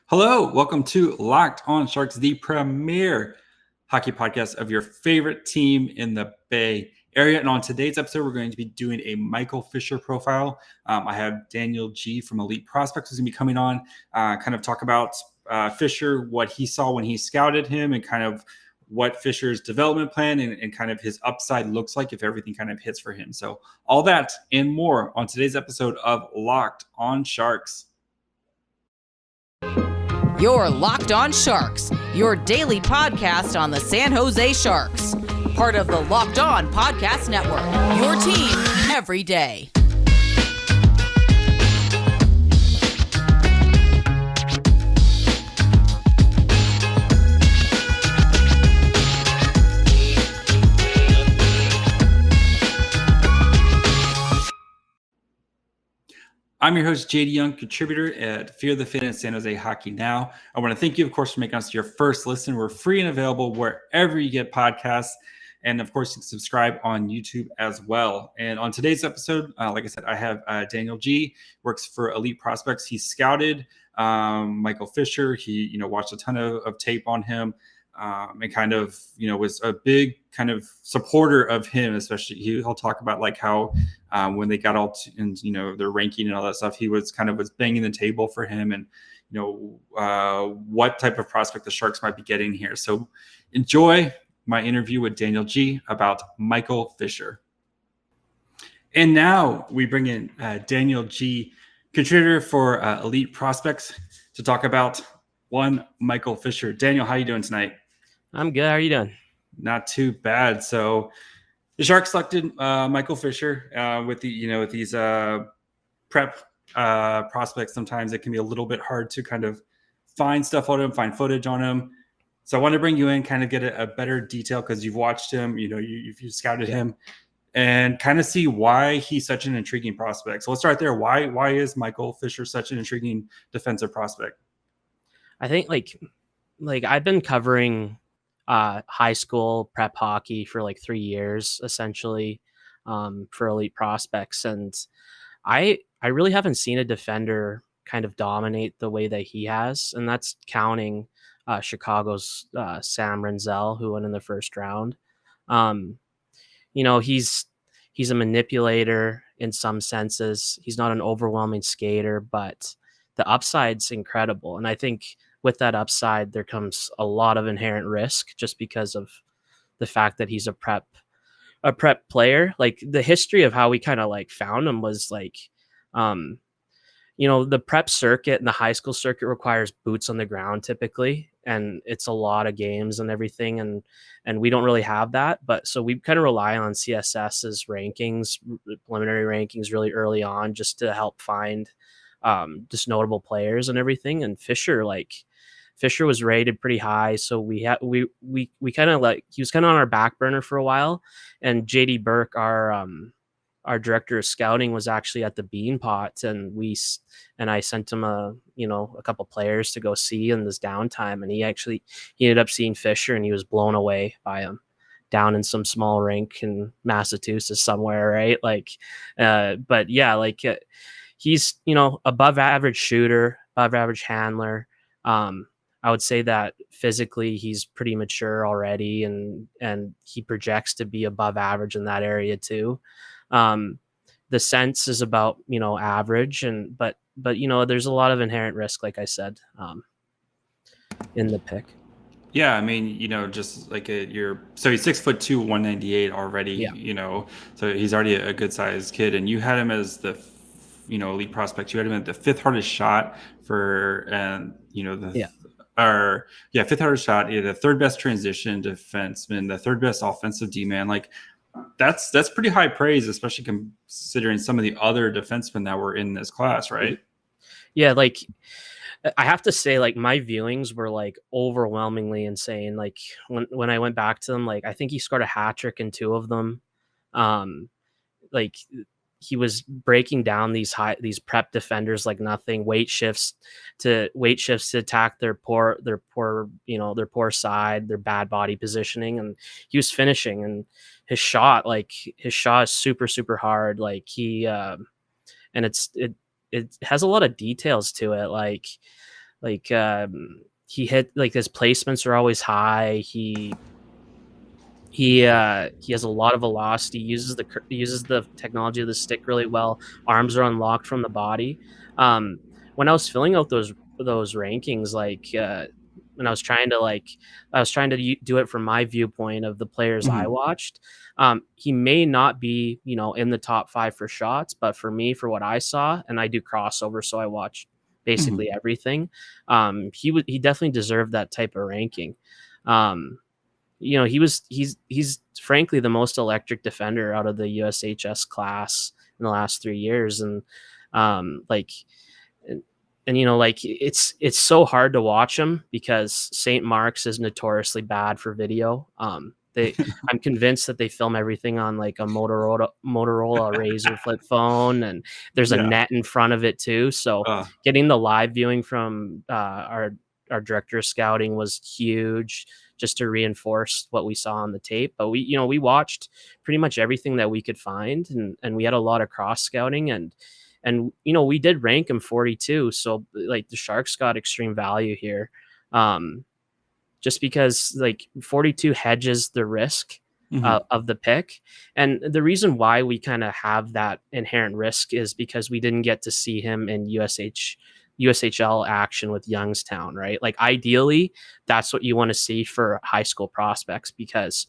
Hello, welcome to Locked On Sharks, the premier hockey podcast of your favorite team in the Bay Area. And on today's episode, we're going to be doing a Michael Fisher profile. I have Daniel G from Elite Prospects who's going to be coming on, kind of talk about Fisher, what he saw when he scouted him, and kind of what Fisher's development plan and kind of his upside looks like if everything kind of hits for him. So all that and more on today's episode of Locked On Sharks. You're Locked On Sharks, your daily podcast on the San Jose Sharks. Part of the Locked On Podcast Network, your team every day. I'm your host, JD Young, contributor at Fear the Fin and San Jose Hockey Now. I want to thank you, of course, for making us your first listen. We're free and available wherever you get podcasts. And, of course, you can subscribe on YouTube as well. And on today's episode, like I said, I have Daniel G, works for Elite Prospects. He scouted Michael Fisher. He, watched a ton of tape on him. And kind of, was a big kind of supporter of him, especially he'll talk about like how when they got all their ranking and all that stuff, he was banging the table for him and, what type of prospect the Sharks might be getting here. So enjoy my interview with Daniel G about Michael Fisher. And now we bring in Daniel G, contributor for Elite Prospects, to talk about one Michael Fisher. Daniel, how are you doing tonight? I'm good. How are you doing? Not too bad. So the Sharks selected Michael Fisher with these prep prospects. Sometimes it can be a little bit hard to kind of find stuff on him, find footage on him. So I want to bring you in, kind of get a better detail because you've watched him, you've scouted him, and kind of see why he's such an intriguing prospect. So let's start there. Why is Michael Fisher such an intriguing defensive prospect? I think like I've been covering high school prep hockey for like 3 years, essentially, for Elite Prospects. And I really haven't seen a defender kind of dominate the way that he has. And that's counting Chicago's Sam Renzel, who went in the first round. He's a manipulator in some senses. He's not an overwhelming skater, but the upside's incredible. And I think with that upside, there comes a lot of inherent risk just because of the fact that he's a prep player. Like the history of how we kind of like found him was like, the prep circuit and the high school circuit requires boots on the ground typically. And it's a lot of games and everything. And we don't really have that. But so we kind of rely on CSS's rankings, preliminary rankings really early on just to help find just notable players and everything. And Fisher was rated pretty high. So we kind of he was kind of on our back burner for a while. And JD Burke, our director of scouting, was actually at the Beanpot, and I sent him a couple players to go see in this downtime. And he ended up seeing Fisher and he was blown away by him down in some small rink in Massachusetts somewhere. Right. But yeah, he's, above average shooter, above average handler. I would say that physically he's pretty mature already, and he projects to be above average in that area too. The sense is about, average, but there's a lot of inherent risk, like I said, in the pick. Yeah, I mean, just like so he's 6'2", 198 already. Yeah. So he's already a good sized kid, and you had him as the Elite Prospect. You had him at the fifth hardest shot for, fifth hardest shot. The third best transition defenseman, the third best offensive D-man. Like that's pretty high praise, especially considering some of the other defensemen that were in this class, right? Yeah, I have to say, my viewings were overwhelmingly insane. When I went back to them, I think he scored a hat trick in 2 of them. He was breaking down these prep defenders like nothing. Weight shifts to attack their poor side, their bad body positioning, and he was finishing. And his shot is super, super hard. And it has a lot of details to it. he hit, like, his placements are always high. He has a lot of velocity. Uses the technology of the stick really well. Arms are unlocked from the body. When I was filling out those rankings, when I was trying to do it from my viewpoint of the players I watched. He may not be, in the top 5 for shots, but for me, for what I saw, and I do crossover, so I watch basically everything. He definitely deserved that type of ranking. He's frankly the most electric defender out of the USHS class in the last 3 years. And like and it's so hard to watch him because St. Mark's is notoriously bad for video. I'm convinced that they film everything on like a Motorola Razr flip phone, and there's a net in front of it too. So getting the live viewing from our director of scouting was huge, just to reinforce what we saw on the tape. But we watched pretty much everything that we could find, and we had a lot of cross scouting, and we did rank him 42. So like the Sharks got extreme value here. Just because like 42 hedges the risk of the pick. And the reason why we kind of have that inherent risk is because we didn't get to see him in USHL action with Youngstown, right? Like ideally, that's what you want to see for high school prospects, because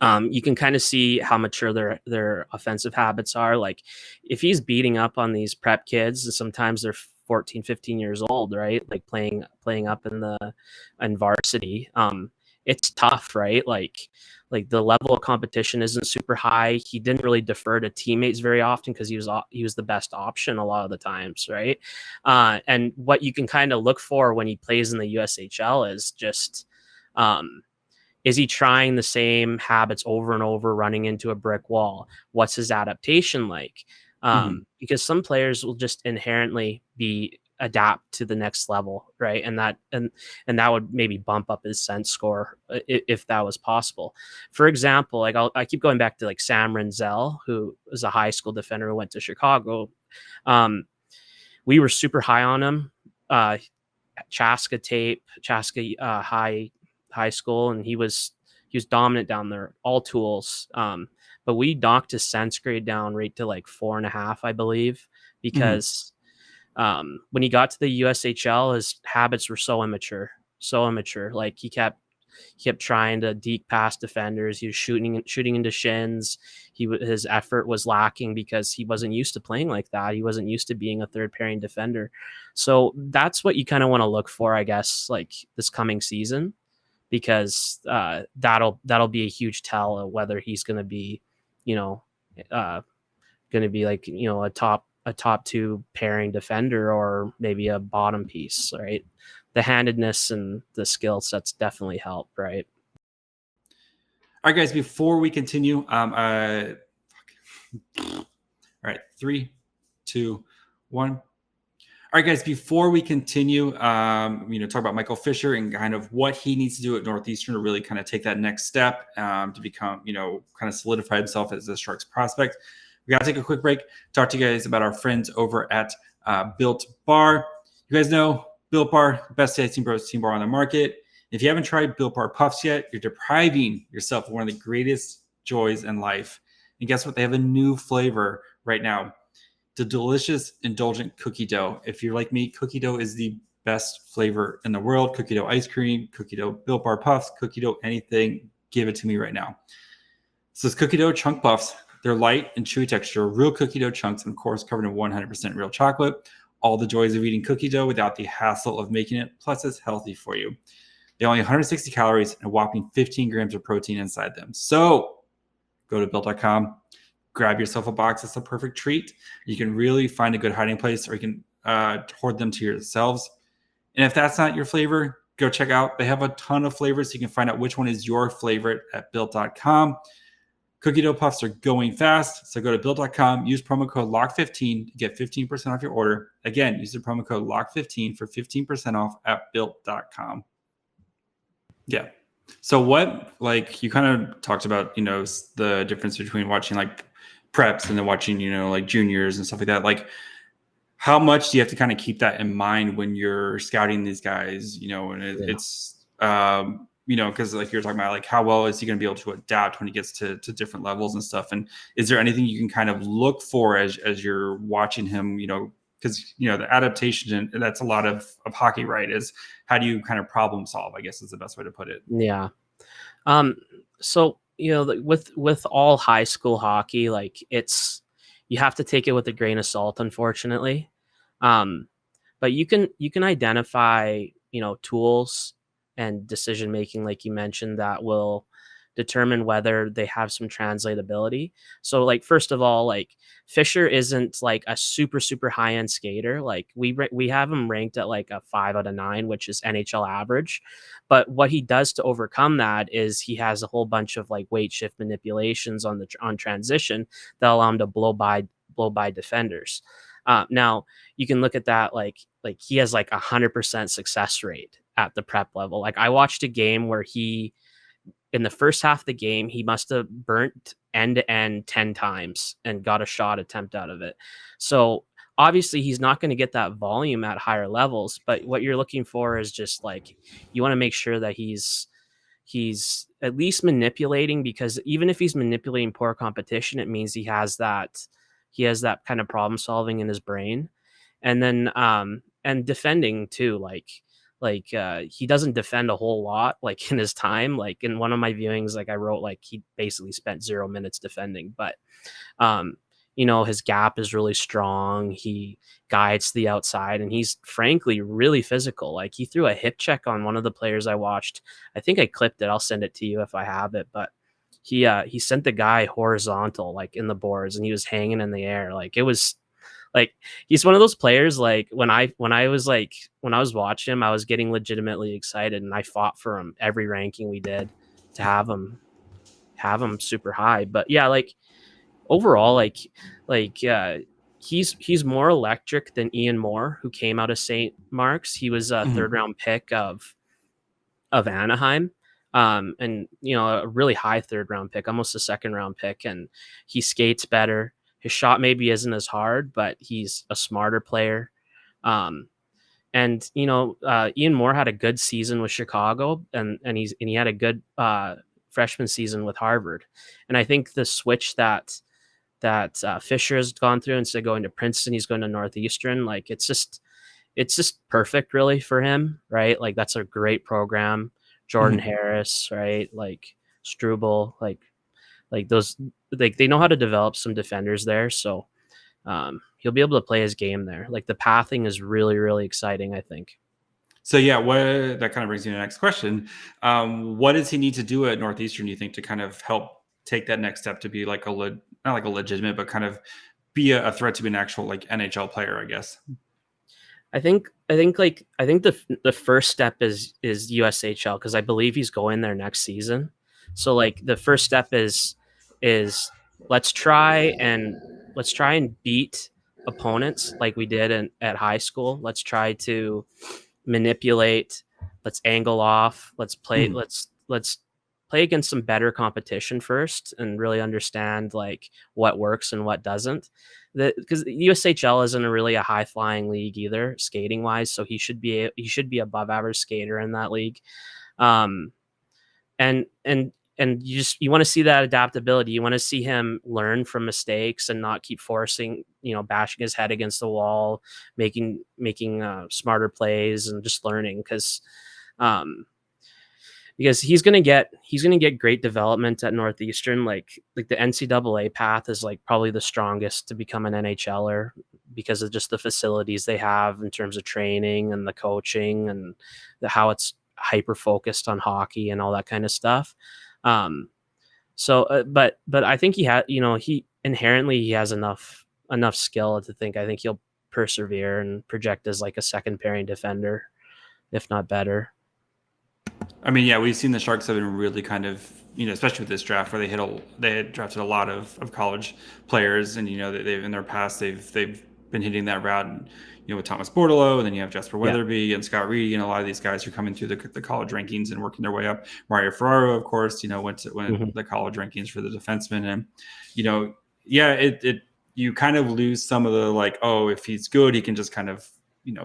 you can kind of see how mature their offensive habits are. Like if he's beating up on these prep kids, and sometimes they're 14, 15 years old, right? Like playing up in varsity. It's tough, right? Like the level of competition isn't super high. He didn't really defer to teammates very often because he was the best option a lot of the times, right? And what you can kind of look for when he plays in the USHL is just, is he trying the same habits over and over, running into a brick wall? What's his adaptation like? Because some players will just inherently adapt to the next level, right? And that would maybe bump up his sense score if that was possible. For example, like I keep going back to like Sam Renzel, who was a high school defender who went to Chicago. We were super high on him. Chaska high school, and he was dominant down there, all tools. But we knocked his sense grade down right to like 4.5, I believe, because when he got to the USHL, his habits were so immature. Like he kept trying to deke past defenders. He was shooting into shins. His effort was lacking because he wasn't used to playing like that. He wasn't used to being a third pairing defender. So that's what you kind of want to look for, I guess, like this coming season, because that'll be a huge tell of whether he's going to be, like, a top 2 pairing defender or maybe a bottom piece, right? The handedness and the skill sets definitely help, right? All right, guys, before we continue, all right, 3, 2, 1. All right, guys, before we continue, talk about Michael Fisher and kind of what he needs to do at Northeastern to really kind of take that next step to become, kind of solidify himself as a Sharks prospect. We got to take a quick break, talk to you guys about our friends over at Built Bar. You guys know Built Bar, best tasting protein bar on the market. If you haven't tried Built Bar Puffs yet, you're depriving yourself of one of the greatest joys in life. And guess what? They have a new flavor right now. The delicious, indulgent cookie dough. If you're like me, cookie dough is the best flavor in the world. Cookie dough ice cream, cookie dough Built Bar Puffs, cookie dough anything. Give it to me right now. So it's cookie dough chunk puffs. They're light and chewy texture, real cookie dough chunks, and of course covered in 100% real chocolate. All the joys of eating cookie dough without the hassle of making it. Plus, it's healthy for you. They only 160 calories and a whopping 15 grams of protein inside them. So go to Built.com, grab yourself a box. It's a perfect treat. You can really find a good hiding place, or you can hoard them to yourselves. And if that's not your flavor, go check out. They have a ton of flavors, so you can find out which one is your favorite at Built.com. Cookie dough puffs are going fast, so go to Built.com, use promo code LOCK15 to get 15% off your order. Again, use the promo code LOCK15 for 15% off at Built.com. Yeah. So what, like, you kind of talked about, the difference between watching like preps and then watching, like juniors and stuff like that. Like, how much do you have to kind of keep that in mind when you're scouting these guys, and it's, because like you're talking about, like how well is he going to be able to adapt when he gets to different levels and stuff? And is there anything you can kind of look for as you're watching him, because, the adaptation, and that's a lot of hockey, right? Is how do you kind of problem solve, I guess is the best way to put it. Yeah. So, with all high school hockey, like you have to take it with a grain of salt, unfortunately. But you can identify, tools and decision making, like you mentioned, that will determine whether they have some translatability. So, like, first of all, like Fisher isn't like a super high end skater. Like we have him ranked at like a 5 out of 9, which is NHL average. But what he does to overcome that is he has a whole bunch of like weight shift manipulations on transition that allow him to blow by defenders. Now you can look at that like he has like 100% success rate at the prep level. Like I watched a game where in the first half of the game, he must have burnt end to end 10 times and got a shot attempt out of it. So obviously he's not going to get that volume at higher levels, but what you're looking for is just like, you want to make sure that he's at least manipulating, because even if he's manipulating poor competition, it means he has that kind of problem solving in his brain. And then and defending too, like he doesn't defend a whole lot like in his time. Like in one of my viewings, like I wrote like he basically spent 0 minutes defending, but his gap is really strong. He guides the outside, and he's frankly really physical. Like he threw a hip check on one of the players I watched. I think I clipped it. I'll send it to you if I have it, but he sent the guy horizontal like in the boards, and he was hanging in the air. Like it was like he's one of those players. Like when I was watching him, I was getting legitimately excited, and I fought for him every ranking we did to have him super high. But yeah, like overall, he's more electric than Ian Moore, who came out of St. Mark's. He was a third round pick of Anaheim. And a really high third round pick, almost a second round pick, and he skates better. His shot maybe isn't as hard, but he's a smarter player. And Ian Moore had a good season with Chicago, and he had a good freshman season with Harvard. And I think the switch that Fisher has gone through, instead of going to Princeton, he's going to Northeastern. Like it's just perfect really for him, right? Like that's a great program. Jordan Harris, right? Like Struble, like those, like they know how to develop some defenders there. So he'll be able to play his game there. Like the pathing is really, really exciting, I think. So yeah, that kind of brings me to the next question. What does he need to do at Northeastern, do you think, to kind of help take that next step to be like not like a legitimate, but kind of be a threat to be an actual like NHL player, I guess? I think the first step is USHL, because I believe he's going there next season. So like the first step is let's try and beat opponents like we did at high school. Let's try to manipulate. Let's angle off. Let's play. Let's play against some better competition first and really understand like what works and what doesn't. Because the USHL isn't really a high flying league either, skating wise. So he should be above average skater in that league. And you want to see that adaptability. You want to see him learn from mistakes and not keep forcing, bashing his head against the wall, making smarter plays and just learning, because he's gonna get great development at Northeastern. Like the NCAA path is like probably the strongest to become an NHLer, because of just the facilities they have in terms of training and the coaching and how it's hyper focused on hockey and all that kind of stuff. But I think he inherently has enough skill to think. I think he'll persevere and project as like a second pairing defender, if not better. I mean, yeah, we've seen the Sharks have been really kind of, especially with this draft, where they had drafted a lot of college players, and they've in their past they've been hitting that route, and, with Thomas Bordeleau, and then you have Jasper Weatherby and Scott Reedy, and a lot of these guys are coming through the college rankings and working their way up. Mario Ferraro, of course, went the college rankings for the defenseman, and you kind of lose some of the like, oh, if he's good, he can just kind of,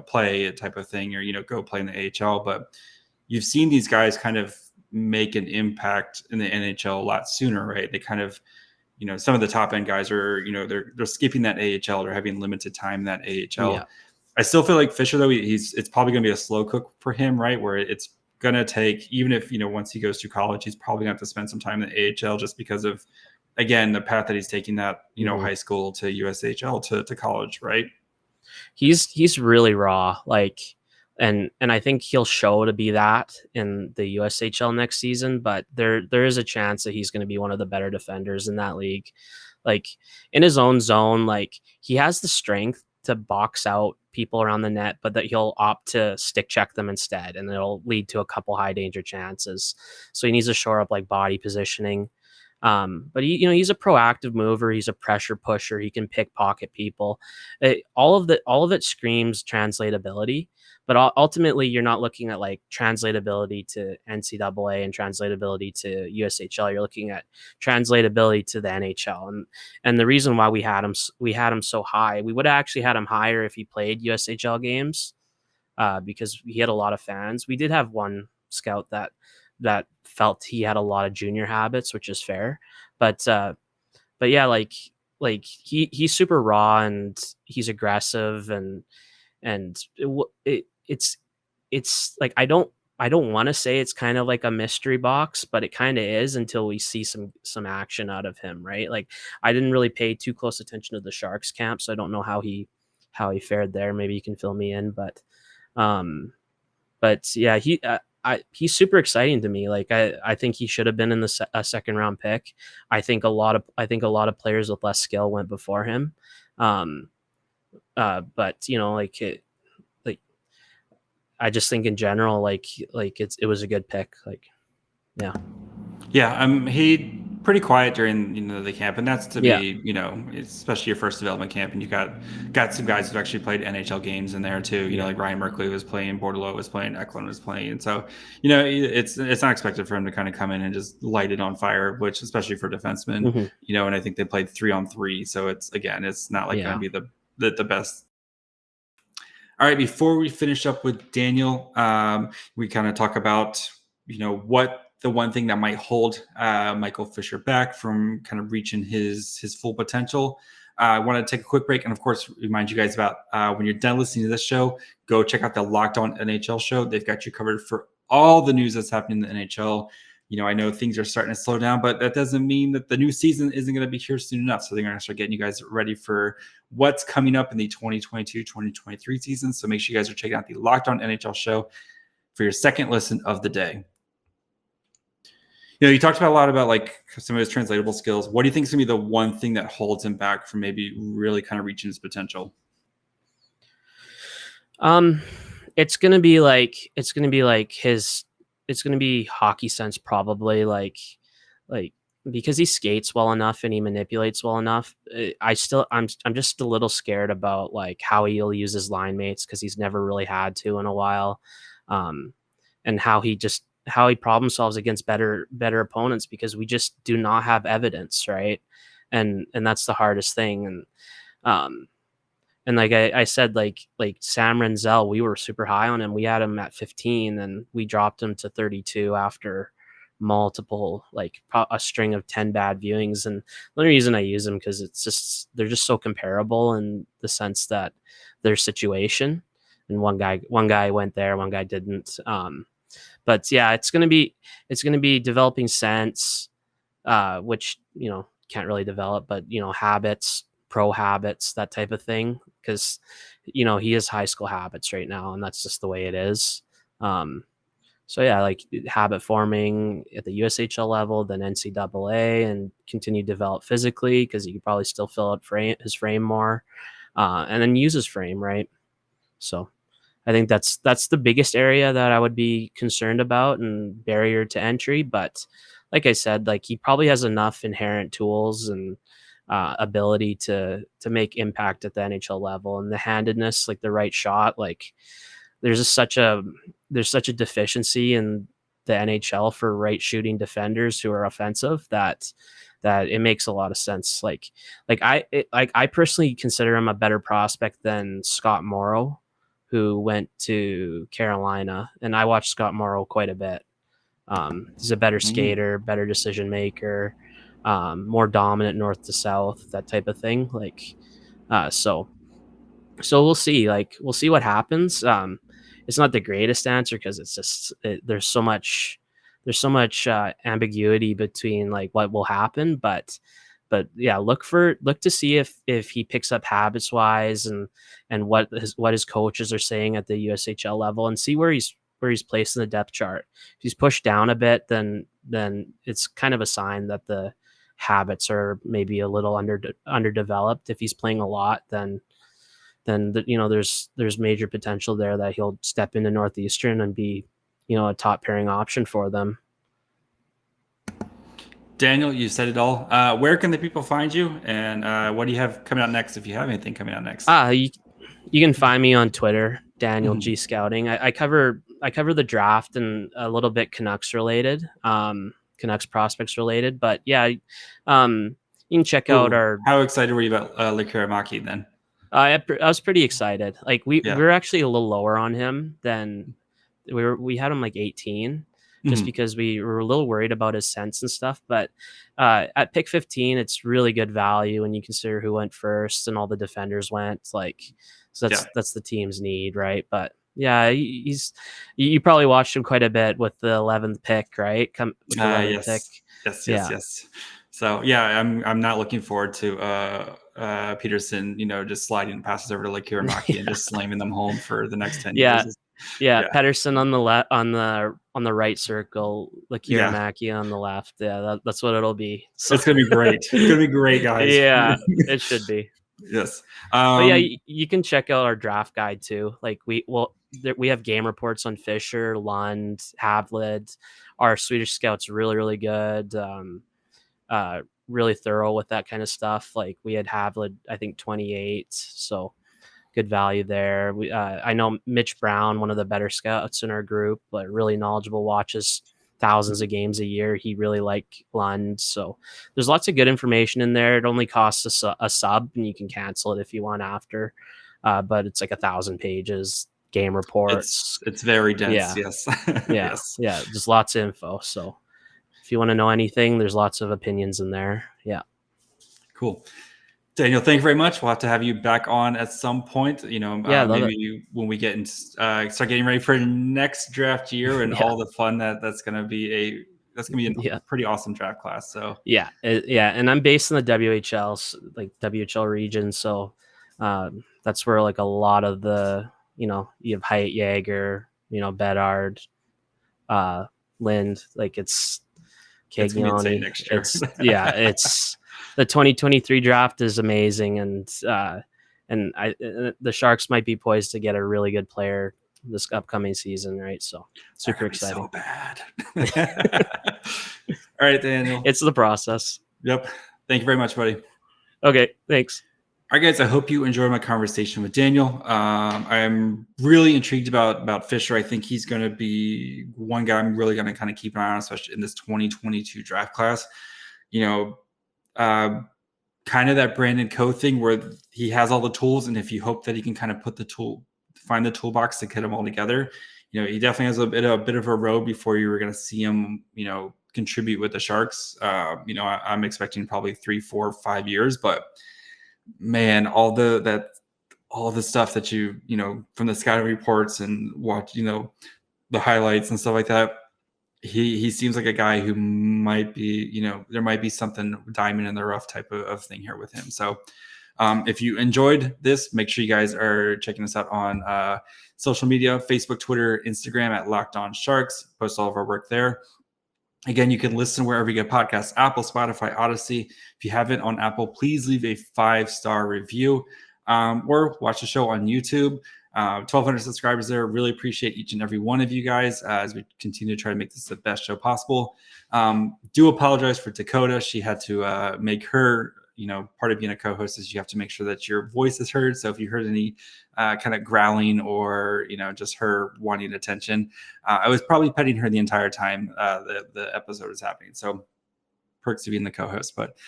play a type of thing, or, go play in the AHL. But you've seen these guys kind of make an impact in the NHL a lot sooner, right? They kind of, some of the top end guys are, they're skipping that AHL or having limited time in that AHL. Yeah. I still feel like Fisher, though, it's probably going to be a slow cook for him, right? Where it's going to take, even if, once he goes to college, he's probably going to have to spend some time in the AHL just because of, again, the path that he's taking, that, high school to USHL to college, right? He's really raw, like, and I think he'll show to be that in the USHL next season, but there is a chance that he's going to be one of the better defenders in that league. Like, in his own zone, like, he has the strength to box out people around the net, but that he'll opt to stick check them instead, and it'll lead to a couple high danger chances. So he needs to shore up like body positioning. But he's a proactive mover. He's a pressure pusher. He can pickpocket people. All of it screams translatability. But ultimately, you're not looking at like translatability to NCAA and translatability to USHL. You're looking at translatability to the NHL. And the reason why we had him so high, we would have actually had him higher if he played USHL games, because he had a lot of fans. We did have one scout that felt he had a lot of junior habits, which is fair. But yeah, like he's super raw and he's aggressive, and it's like, I don't want to say it's kind of like a mystery box, but it kind of is until we see some action out of him, right? Like, I didn't really pay too close attention to the Sharks camp, so I don't know how he fared there. Maybe you can fill me in, but yeah, he's super exciting to me. Like, I think he should have been in a second round pick. I think a lot of players with less skill went before him. But I just think in general, like it was a good pick. Like, yeah. He pretty quiet during the camp, and that's to Yeah. be especially your first development camp, and you got some guys who've actually played NHL games in there too. Like Ryan Merkley was playing, Bordelot was playing, Eklund was playing, and so it's not expected for him to kind of come in and just light it on fire, which especially for defensemen, and I think they played 3-on-3, so it's not like going to be the best. All right, before we finish up with Daniel, we kind of talk about what the one thing that might hold Michael Fisher back from kind of reaching his full potential. I want to take a quick break and, of course, remind you guys about when you're done listening to this show, go check out the Locked On NHL show. They've got you covered for all the news that's happening in the NHL. I know things are starting to slow down, but that doesn't mean that the new season isn't going to be here soon enough. So they're going to start getting you guys ready for what's coming up in the 2022-2023 season. So make sure you guys are checking out the Locked On NHL show for your second listen of the day. You talked about a lot about like some of his translatable skills. What do you think is going to be the one thing that holds him back from maybe really kind of reaching his potential? It's going to be hockey sense, probably, like because he skates well enough and he manipulates well enough. I'm just a little scared about like how he'll use his line mates, because he's never really had to in a while, and how he problem solves against better opponents, because we just do not have evidence, right? And that's the hardest thing. And like I said, like Sam Renzel, we were super high on him. We had him at 15 and we dropped him to 32 after multiple, like a string of 10 bad viewings. And the only reason I use them because they're just so comparable in the sense that their situation, and one guy went there, one guy didn't. But yeah, it's gonna be developing sense, which can't really develop, but habits, pro habits, that type of thing, because he has high school habits right now, and that's just the way it is. So yeah, like habit forming at the USHL level, then NCAA, and continue to develop physically, because he could probably still fill out his frame more, and then use his frame, right? So I think that's the biggest area that I would be concerned about and barrier to entry. But like I said, like he probably has enough inherent tools and ability to make impact at the NHL level, and the handedness, like the right shot. Like there's such a deficiency in the NHL for right shooting defenders who are offensive, that that it makes a lot of sense. I personally consider him a better prospect than Scott Morrow, who went to Carolina, and I watched Scott Morrow quite a bit. He's a better skater, better decision maker, more dominant north to south, that type of thing. So we'll see. We'll see what happens. It's not the greatest answer because it's just there's so much ambiguity between like what will happen, but yeah, look to see if he picks up habits wise and what his coaches are saying at the USHL level, and see where he's placed in the depth chart. If he's pushed down a bit, then it's kind of a sign that the habits are maybe a little underdeveloped. If he's playing a lot, then there's major potential there that he'll step into Northeastern and be, a top pairing option for them. Daniel, you said it all. Where can the people find you, and what do you have coming out next, if you have anything coming out next? You can find me on Twitter, Daniel G Scouting. I cover the draft and a little bit Canucks related, Canucks prospects related. But yeah, you can check out our. How excited were you about Lekaramaki then? I was pretty excited. Like we were actually a little lower on him than we had him like 18, just because we were a little worried about his sense and stuff. But at pick 15, it's really good value when you consider who went first and all the defenders went. So that's the team's need, right? But yeah, you probably watched him quite a bit with the 11th pick, right? Yes. So yeah, I'm not looking forward to Peterson, just sliding passes over to Lekaramaki and just slamming them home for the next 10 years. Yeah, Pedersen on the left, on the right circle, Lekaramaki on the left. Yeah, that's what it'll be. So. It's gonna be great. It's gonna be great, guys. Yeah, it should be. Yes. But yeah, you can check out our draft guide too. Like we have game reports on Fisher, Lund, Havlid. Our Swedish scouts really, really good. Really thorough with that kind of stuff. Like we had Havlid, I think 28. So good value there. I know Mitch Brown, one of the better scouts in our group, but really knowledgeable, watches thousands of games a year. He really liked Lund. So there's lots of good information in there. It only costs a sub, and you can cancel it if you want after. But it's like 1,000 pages, game reports. It's very dense. Yes. Yeah. Just lots of info. So if you want to know anything, there's lots of opinions in there. Yeah. Cool. Daniel, thank you very much. We'll have to have you back on at some point. Maybe when we get and start getting ready for the next draft year and all the fun that's going to be a pretty awesome draft class. So and I'm based in the WHL region, so that's where like a lot of the you have Hyatt Jaeger, Bedard, Lind, like it's Caglioni. Next year. It's the 2023 draft is amazing, and the Sharks might be poised to get a really good player this upcoming season, right? So super exciting. So bad. All right, Daniel. It's the process. Yep. Thank you very much, buddy. Okay, thanks. All right, guys. I hope you enjoyed my conversation with Daniel. I'm really intrigued about Fisher. I think he's going to be one guy I'm really going to kind of keep an eye on, especially in this 2022 draft class. Kind of that Brandon Coe thing where he has all the tools, and if you hope that he can kind of find the toolbox to get them all together, he definitely has a bit of a road before you were going to see him, contribute with the Sharks. I'm expecting probably 3, 4, 5 years, but man, all the stuff that you from the scouting reports and watch, the highlights and stuff like that. He seems like a guy who might be, there might be something diamond in the rough type of thing here with him. So if you enjoyed this, make sure you guys are checking us out on social media, Facebook, Twitter, Instagram at Locked On Sharks. Post all of our work there. Again, you can listen wherever you get podcasts, Apple, Spotify, Odyssey. If you haven't on Apple, please leave a 5-star review or watch the show on YouTube. 1,200 subscribers there. Really appreciate each and every one of you guys as we continue to try to make this the best show possible. Do apologize for Dakota. She had to make her, part of being a co-host is you have to make sure that your voice is heard. So if you heard any kind of growling or, just her wanting attention, I was probably petting her the entire time the episode is happening. So perks of being the co-host. But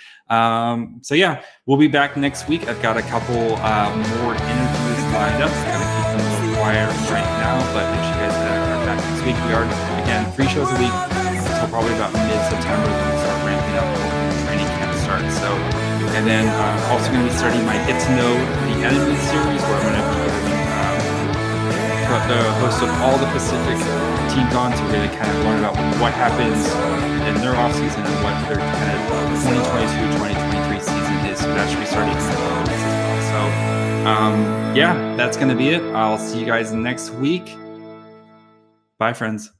so yeah, we'll be back next week. I've got a couple more interviews lined up. Kind of keep them a little quiet right now, but make sure you guys are back next week. We are, again, 3 shows a week until probably about mid-September when we start ramping up and training camp starts. So, and then also going to be starting my Get to Know the Enemy series, where I'm going to be the host of all the Pacific teams on to really kind of learn about what happens in their offseason and what their kind of 2022-2023 season is. So that should be starting in a weeks as well. So yeah, that's going to be it. I'll see you guys next week. Bye, friends.